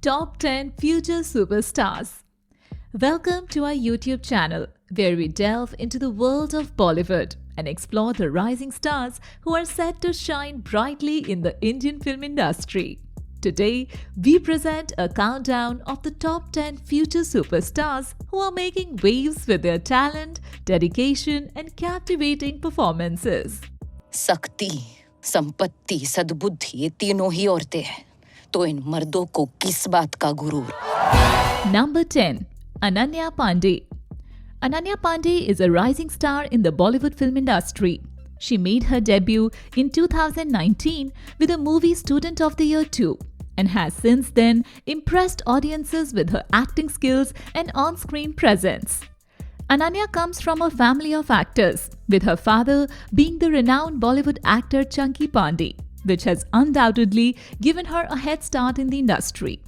Top 10 Future Superstars. Welcome to our YouTube channel where we delve into the world of Bollywood and explore the rising stars who are set to shine brightly in the Indian film industry. Today, we present a countdown of the top 10 future superstars who are making waves with their talent, dedication, and captivating performances. शक्ति, संपत्ति, सद्बुद्धि ये तीनों ही औरतें हैं तो इन मर्दों को किस बात का गुरूर। Number 10. Ananya Pandey. Ananya Pandey is a rising star in the Bollywood film industry. She made her debut in 2019 with the movie Student of the Year 2 and has since then impressed audiences with her acting skills and on-screen presence. Ananya comes from a family of actors, with her father being the renowned Bollywood actor Chunky Pandey, which has undoubtedly given her a head start in the industry.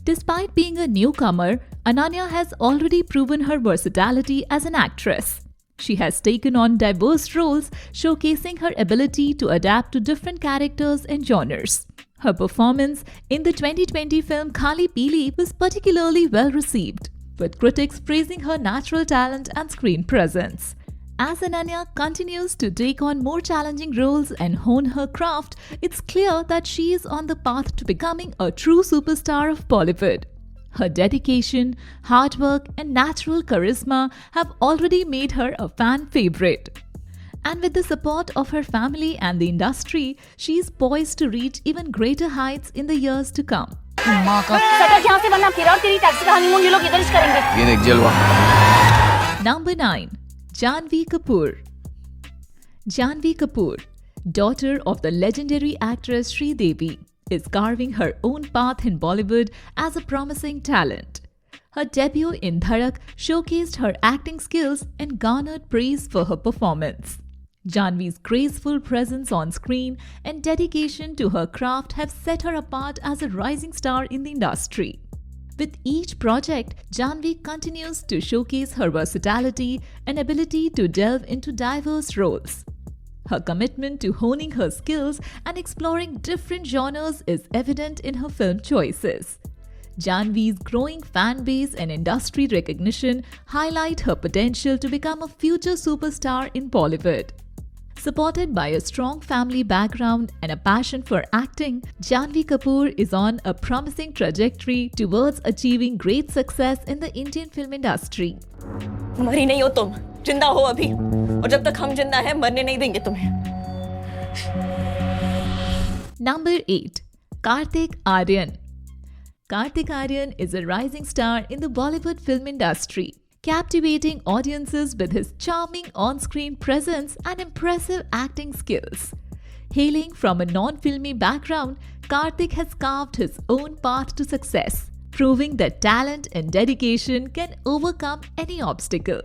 Despite being a newcomer, Ananya has already proven her versatility as an actress. She has taken on diverse roles, showcasing her ability to adapt to different characters and genres. Her performance in the 2020 film Khali Pili was particularly well received, with critics praising her natural talent and screen presence. As Ananya continues to take on more challenging roles and hone her craft, it's clear that she is on the path to becoming a true superstar of Bollywood. Her dedication, hard work, and natural charisma have already made her a fan favorite. And with the support of her family and the industry, she is poised to reach even greater heights in the years to come. Number 9. Janhvi Kapoor. Janhvi Kapoor, daughter of the legendary actress Sri Devi, is carving her own path in Bollywood as a promising talent. Her debut in Dhadak showcased her acting skills and garnered praise for her performance. Janhvi's graceful presence on screen and dedication to her craft have set her apart as a rising star in the industry. With each project, Janhvi continues to showcase her versatility and ability to delve into diverse roles. Her commitment to honing her skills and exploring different genres is evident in her film choices. Janhvi's growing fan base and industry recognition highlight her potential to become a future superstar in Bollywood. Supported by a strong family background and a passion for acting, Janhvi Kapoor is on a promising trajectory towards achieving great success in the Indian film industry. मरी नहीं हो तुम, जिंदा हो अभी, और जब तक हम जिंदा हैं मरने नहीं देंगे तुम्हें। Number 8. Kartik Aaryan. Kartik Aaryan is a rising star in the Bollywood film industry, captivating audiences with his charming on-screen presence and impressive acting skills. Hailing from a non-filmy background, Kartik has carved his own path to success, proving that talent and dedication can overcome any obstacle.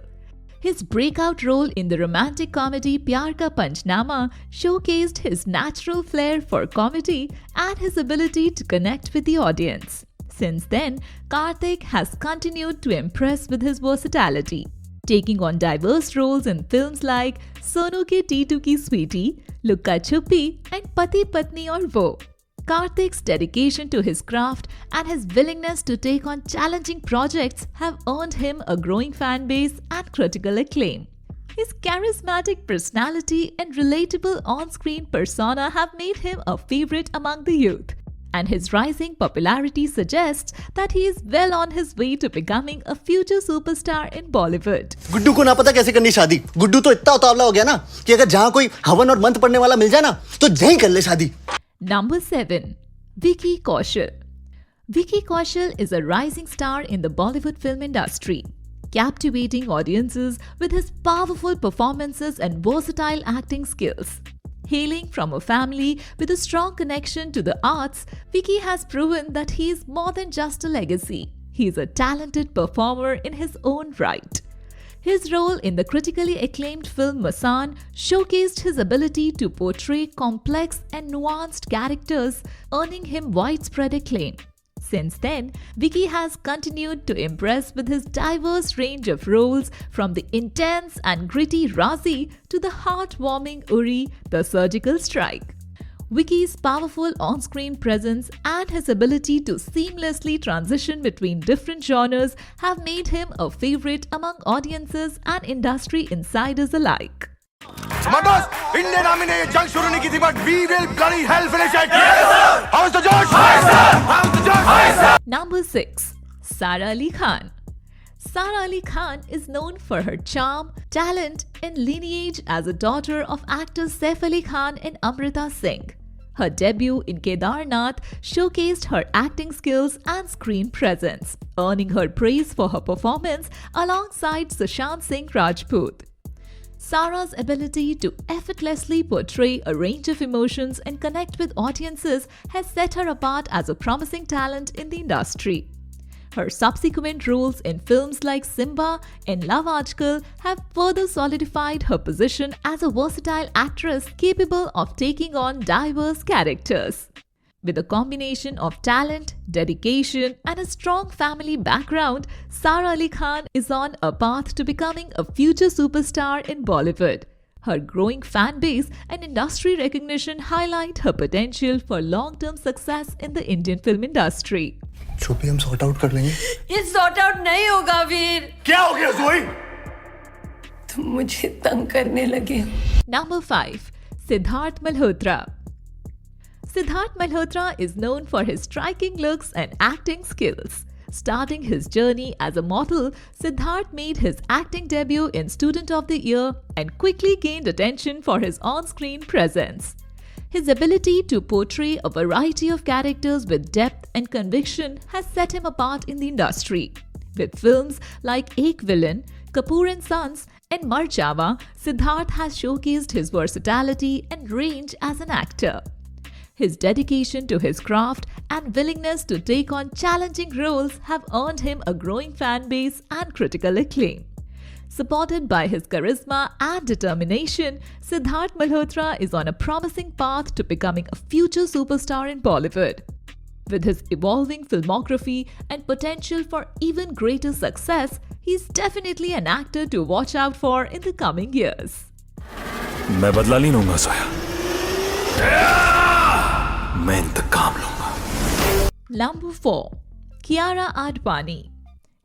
His breakout role in the romantic comedy Pyar Ka Panchnama showcased his natural flair for comedy and his ability to connect with the audience. Since then, Kartik has continued to impress with his versatility, taking on diverse roles in films like Sonu Ke Titu Ki Sweetie, Lukka Chuppi, and Pati Patni Aur Wo. Kartik's dedication to his craft and his willingness to take on challenging projects have earned him a growing fan base and critical acclaim. His charismatic personality and relatable on-screen persona have made him a favorite among the youth, and his rising popularity suggests that he is well on his way to becoming a future superstar in Bollywood. Guddu को ना पता कैसे करनी शादी। गुड्डू तो इतना उतावला हो गया ना कि अगर जहां कोई हवन और मंत्र पढ़ने वाला मिल जाए ना तो यहीं कर ले शादी। Number 7. Vicky Kaushal. Vicky Kaushal is a rising star in the Bollywood film industry, captivating audiences with his powerful performances and versatile acting skills. Hailing from a family with a strong connection to the arts, Vicky has proven that he is more than just a legacy. He is a talented performer in his own right. His role in the critically acclaimed film Masaan showcased his ability to portray complex and nuanced characters, earning him widespread acclaim. Since then, Vicky has continued to impress with his diverse range of roles, from the intense and gritty Razi to the heartwarming Uri, The Surgical Strike. Vicky's powerful on-screen presence and his ability to seamlessly transition between different genres have made him a favorite among audiences and industry insiders alike. Matos, Indian Army ने ये जंग शुरू नहीं की थी, but we will bloody hell finish it. Yes, sir. How's the Josh? Hi, sir. How's the Josh? Hi, sir. Number 6. Sara Ali Khan. Sara Ali Khan is known for her charm, talent, and lineage as a daughter of actors Saif Ali Khan and Amrita Singh. Her debut in Kedarnath showcased her acting skills and screen presence, earning her praise for her performance alongside Sushant Singh Rajput. Sara's ability to effortlessly portray a range of emotions and connect with audiences has set her apart as a promising talent in the industry. Her subsequent roles in films like Simba and Love Aajkal have further solidified her position as a versatile actress capable of taking on diverse characters. With a combination of talent, dedication, and a strong family background, Sara Ali Khan is on a path to becoming a future superstar in Bollywood. Her growing fan base and industry recognition highlight her potential for long-term success in the Indian film industry. छुपी हम sort out कर लेंगे। ये sort out नहीं होगा वीर। क्या हो गया जोई? तुम मुझे तंग करने लगे। Number 5. Siddharth Malhotra. Siddharth Malhotra is known for his striking looks and acting skills. Starting his journey as a model, Siddharth made his acting debut in Student of the Year and quickly gained attention for his on-screen presence. His ability to portray a variety of characters with depth and conviction has set him apart in the industry. With films like Ek Villain, Kapoor and Sons, and Mar Java, Siddharth has showcased his versatility and range as an actor. His dedication to his craft and willingness to take on challenging roles have earned him a growing fan base and critical acclaim. Supported by his charisma and determination, Siddharth Malhotra is on a promising path to becoming a future superstar in Bollywood. With his evolving filmography and potential for even greater success, he's definitely an actor to watch out for in the coming years. मैं बदला नहीं लूंगा सोया। मैं इंतकाम लूंगा। Number 4. Kiara Advani.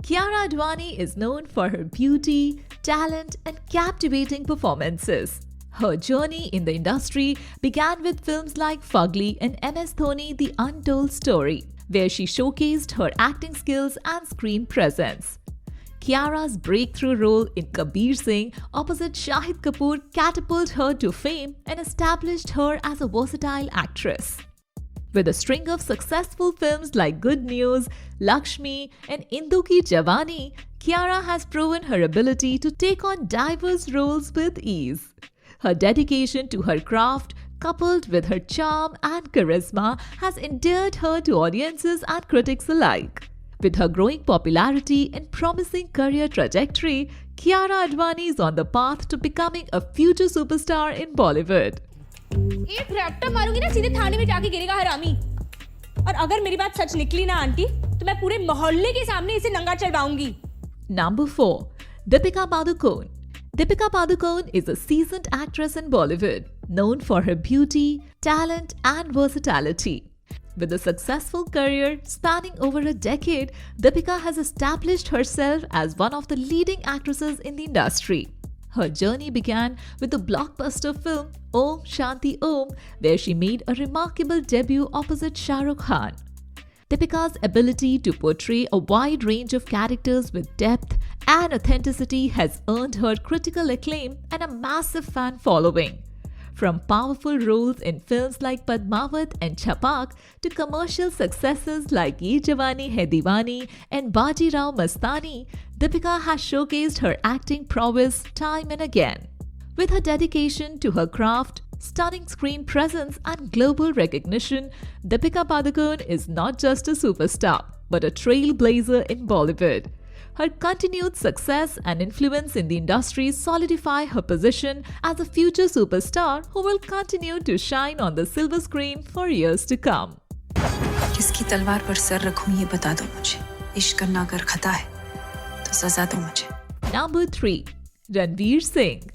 Kiara Advani is known for her beauty, talent, and captivating performances. Her journey in the industry began with films like Fugly and MS Dhoni The Untold Story, where she showcased her acting skills and screen presence. Kiara's breakthrough role in Kabir Singh opposite Shahid Kapoor catapulted her to fame and established her as a versatile actress. With a string of successful films like Good News, Lakshmi, and Indu Ki Jawani, Kiara has proven her ability to take on diverse roles with ease. Her dedication to her craft, coupled with her charm and charisma, has endeared her to audiences and critics alike. With her growing popularity and promising career trajectory, Kiara Advani is on the path to becoming a future superstar in Bollywood. एक Raptor मारूंगी ना सीधे थाने में जाके गिरेगा हरामी। और अगर मेरी बात सच निकली ना आंटी, तो मैं पूरे मोहल्ले के सामने इसे नंगा चलवाऊंगी। Number 4. Deepika Padukone. Deepika Padukone is a seasoned actress in Bollywood, known for her beauty, talent, and versatility. With a successful career spanning over a decade, Deepika has established herself as one of the leading actresses in the industry. Her journey began with the blockbuster film Om Shanti Om, where she made a remarkable debut opposite Shah Rukh Khan. Deepika's ability to portray a wide range of characters with depth and authenticity has earned her critical acclaim and a massive fan following. From powerful roles in films like Padmavat and Chhapak to commercial successes like Ye Jawani Hai Deewani and Baji Rao Mastani, Deepika has showcased her acting prowess time and again. With her dedication to her craft, stunning screen presence, and global recognition, Deepika Padukone is not just a superstar, but a trailblazer in Bollywood. Her continued success and influence in the industry solidify her position as a future superstar who will continue to shine on the silver screen for years to come. किसकी तलवार पर sir रखूं ये बता दो मुझे। इश्क करना अगर खता है तो सजा दो मुझे। Number 3. Ranveer Singh.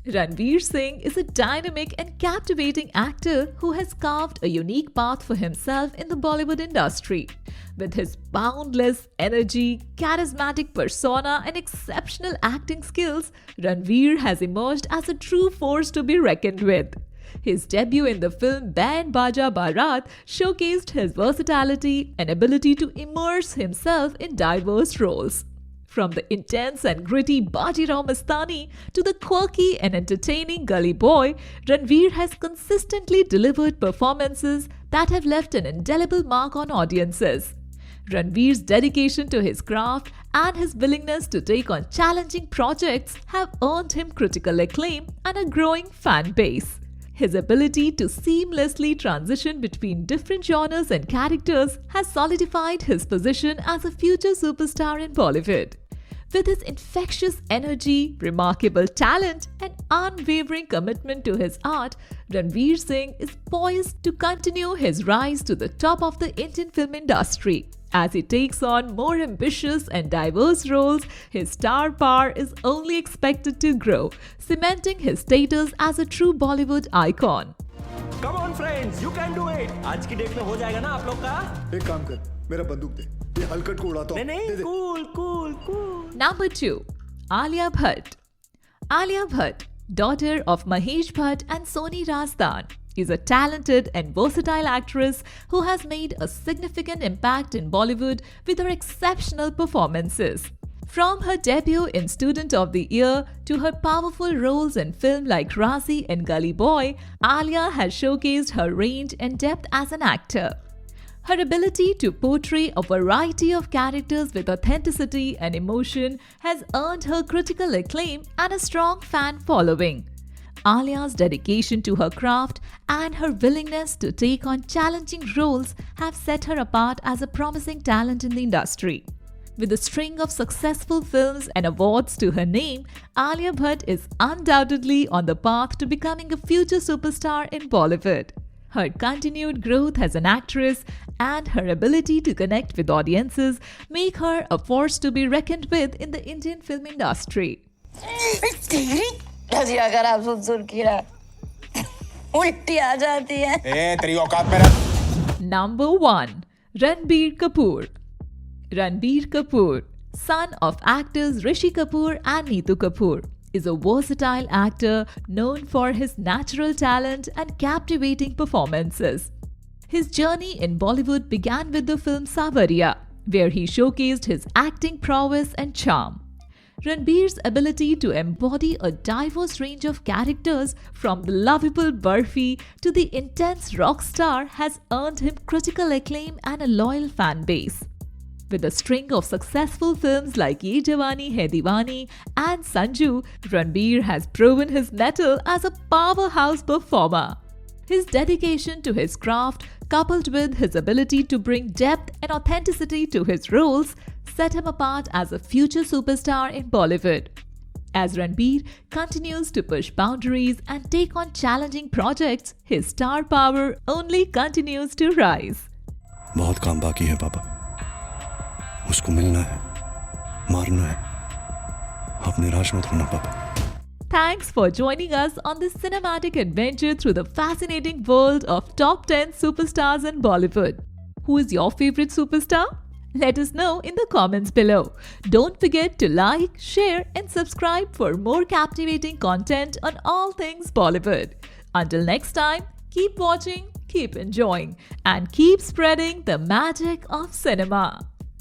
Ranveer Singh is a dynamic and captivating actor who has carved a unique path for himself in the Bollywood industry. With his boundless energy, charismatic persona, and exceptional acting skills, Ranveer has emerged as a true force to be reckoned with. His debut in the film Band Baja Barat showcased his versatility and ability to immerse himself in diverse roles. From the intense and gritty Bajirao Mastani to the quirky and entertaining Gully Boy, Ranveer has consistently delivered performances that have left an indelible mark on audiences. Ranveer's dedication to his craft and his willingness to take on challenging projects have earned him critical acclaim and a growing fan base. His ability to seamlessly transition between different genres and characters has solidified his position as a future superstar in Bollywood. With his infectious energy, remarkable talent, and unwavering commitment to his art, Ranveer Singh is poised to continue his rise to the top of the Indian film industry. As he takes on more ambitious and diverse roles, his star power is only expected to grow, cementing his status as a true Bollywood icon. Come on friends, you can do it. आज की date में हो जाएगा ना आप लोग का? एक काम कर, मेरा बंदूक दे, ये हलकट को उड़ाता हूँ। नहीं, cool. Number 2. Alia Bhatt. Alia Bhatt, daughter of Mahesh Bhatt and Soni Razdan, is a talented and versatile actress who has made a significant impact in Bollywood with her exceptional performances. From her debut in Student of the Year to her powerful roles in films like Razi and Gully Boy, Alia has showcased her range and depth as an actor. Her ability to portray a variety of characters with authenticity and emotion has earned her critical acclaim and a strong fan following. Alia's dedication to her craft and her willingness to take on challenging roles have set her apart as a promising talent in the industry. With a string of successful films and awards to her name, Alia Bhatt is undoubtedly on the path to becoming a future superstar in Bollywood. Her continued growth as an actress and her ability to connect with audiences make her a force to be reckoned with in the Indian film industry. अगर आप सुन के उल्टी आ जाती है। तेरी औकात में रह। Number 1. Ranbir Kapoor. Ranbir Kapoor, son of actors Rishi Kapoor and Neetu Kapoor, is a versatile actor known for his natural talent and captivating performances. His journey in Bollywood began with the film Sawariya, where he showcased his acting prowess and charm. Ranbir's ability to embody a diverse range of characters, from the lovable Barfi to the intense rock star, has earned him critical acclaim and a loyal fan base. With a string of successful films like Ye Jawani Hai Deewani and Sanju, Ranbir has proven his mettle as a powerhouse performer. His dedication to his craft, coupled with his ability to bring depth and authenticity to his roles, set him apart as a future superstar in Bollywood. As Ranbir continues to push boundaries and take on challenging projects, his star power only continues to rise. बहुत काम बाकी है पापा, उसको मिलना है, मारना है, आप निराश मत होना पापा. Thanks for joining us on this cinematic adventure through the fascinating world of top 10 superstars in Bollywood. Who is your favorite superstar? Let us know in the comments below. Don't forget to like, share and subscribe for more captivating content on all things Bollywood. Until next time, keep watching, keep enjoying and keep spreading the magic of cinema.